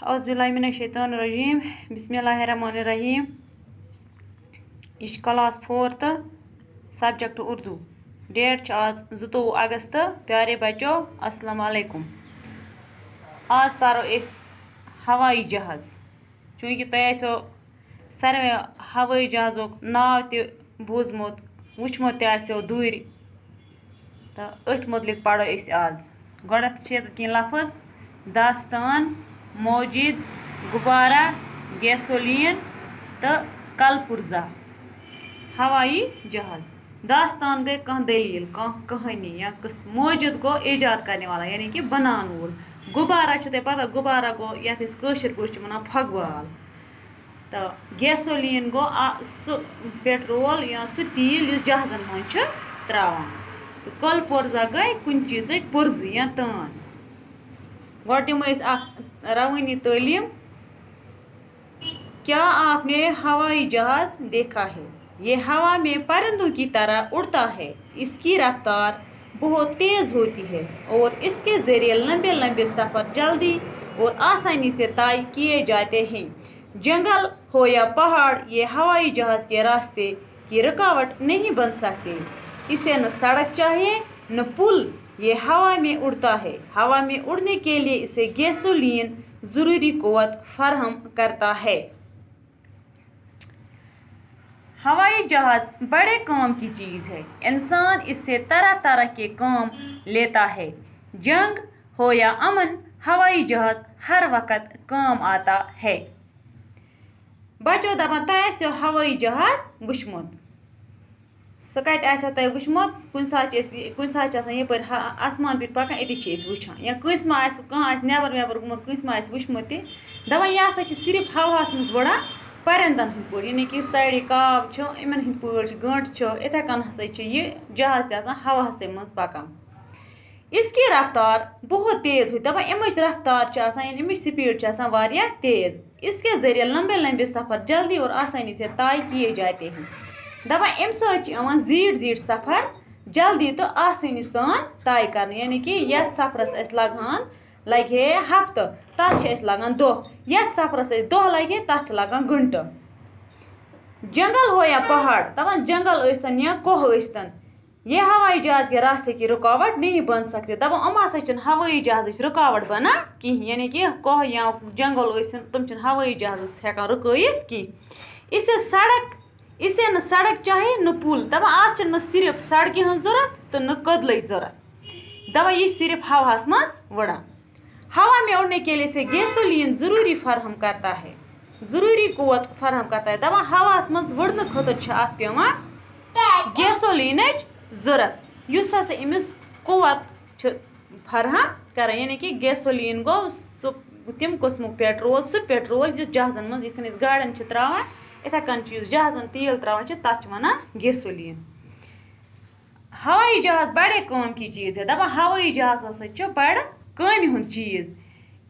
औज़ुबिल्लाहिमिनश्शैतानिर्रजीम बिस्मिल्लाहिर्रहमानिर्रहीम। यह class 4 subject Urdu. Date आज 22 अगस्त। प्यारे बच्चों अस्सलाम वालेकुम। आज पढ़ो हवाई जहाज़। चूँकि तुम सारे हवाई जहाज़ों नाव त बूझमुत वुचमुत दूर तो अथ मुतलिक पढ़ो आज। गोडनेथ कह लफ्ज़ दास्तान, मौजिद, गुब्बारा, गैसोलीन तो कलपुर्जा। हवाई जहाज़ दास्तान गई कह दलील कह कहानी या किस्म। मौजिद गो ईजाद करने वाला यानी कि बनान वोल। गुब्बारा पता गुब्बारा गो ये कशर पे वन फगवाल। तो गैसोलीन गो सह पेट्रोल या सह तेल जहाज़न मज त्रावान। तो कलपुर्जा गई कुन चीज़ पुर्ज या तान। गो दिमो रवानी तालीम। क्या आपने हवाई जहाज़ देखा है? ये हवा में परिंदों की तरह उड़ता है। इसकी रफ्तार बहुत तेज़ होती है और इसके ज़रिए लंबे लंबे सफ़र जल्दी और आसानी से तय किए जाते हैं। जंगल हो या पहाड़, ये हवाई जहाज़ के रास्ते की रुकावट नहीं बन सकते। इसे न सड़क चाहिए न पुल। ये हवा में उड़ता है। हवा में उड़ने के लिए इसे गैसोलीन ज़रूरी क़ुव्वत फराहम करता है। हवाई जहाज़ बड़े काम की चीज़ है। इंसान इससे तरह तरह के काम लेता है। जंग हो या अमन, हवाई जहाज़ हर वक्त काम आता है। बच्चों दपान तुम हवाई जहाज़ वुचमुत सह कत तुम वुचमुत। कुन सात यपर आसमान पे पकान अति वुचान या कंस नबर वेबर गुमुत कंस वुचमुत दपान यह सिर्फ हवास मज उड़ान परिंदन हंद पे यानी कि चढ़ काव इन हंद पे गंट इथे कन हसा यह जहाज़ हवास मज पकान। इसकी रफ्तार बहुत तेज़ होती दपान अमच रफ्तार अमच स्पीड वारिया तेज़। इसके ज़रिए लंबे लंबे सफ़र जल्दी और आसानी से तय किए जाते हैं। दपान अम सवान जीट जीट सफ़र जल्दी तो आसानी सान तय कर यानी कि ये सफ़रस लगान लगे हफ्त तथ लगान दह। ये सफ़रस दह लगे तथ लगान घंट। जंगल हो या पहाड़ दपान जंगल यस्तन या कोह यस्तन, ये हवाई जहाज़ के रास्ते की रुकावट नहीं बन सकते। दपान हम हसा हवाई जहाज़ रुकावट बना कहीं यानी कि कोह या जंगल तुम हवाई जहाज़ हेकान रुकैत कहीं। इसे न सड़क चाहिए न पुल। दपान आज न सिर्फ सड़कें हज जरूरत तो न कदल जरूरत। दपान यह सिर्फ हवास मज उड़ान। हवा में उड़ने के लिए इसे गैसोलीन ज़रूरी फराहम करता है, ज़रूरी क़ुव्वत फराहम करता है। दपान हवास मज उड़ने खतर पेवान गैसोलीन ज़रूरत युस हसा अमिस क़ुव्वत फराहम कर यानी कि गैसोलीन गो तम किस्मु पेट्रोल सह पेट्रोल जिस जहाज़न मज यिथ कन गाड़न त्रावान इथे कन जहाज़न तेल त्रावान तथ वन गैसोलीन। हवाई जहाज़ बड़े काम की चीज़ है। दपान हवाई जहाज़ हसा बड़ कामि हुंद चीज़।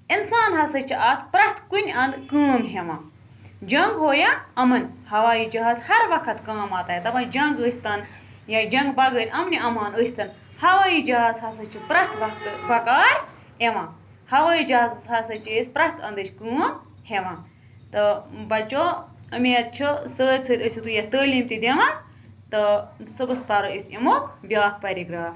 इंसान हसा अत प्रथ कुन अंद काम हेवान। जंग हो या अमन, हवाई जहाज़ हर वक्त काम आता है। दपान जंग यस्तन या जंग बगैर अमन अमान यस्तन, हवाई जहाज़ हसा प्रथ वक्त बकार यवान। हवाई जहाज़ हसा प्रथ अंद काम हेवान। तो बच्चों उम्मीद सत सत तालीम दिवान। तो सुबह पढ़ो अमुक ब्याक पैराग्राफ।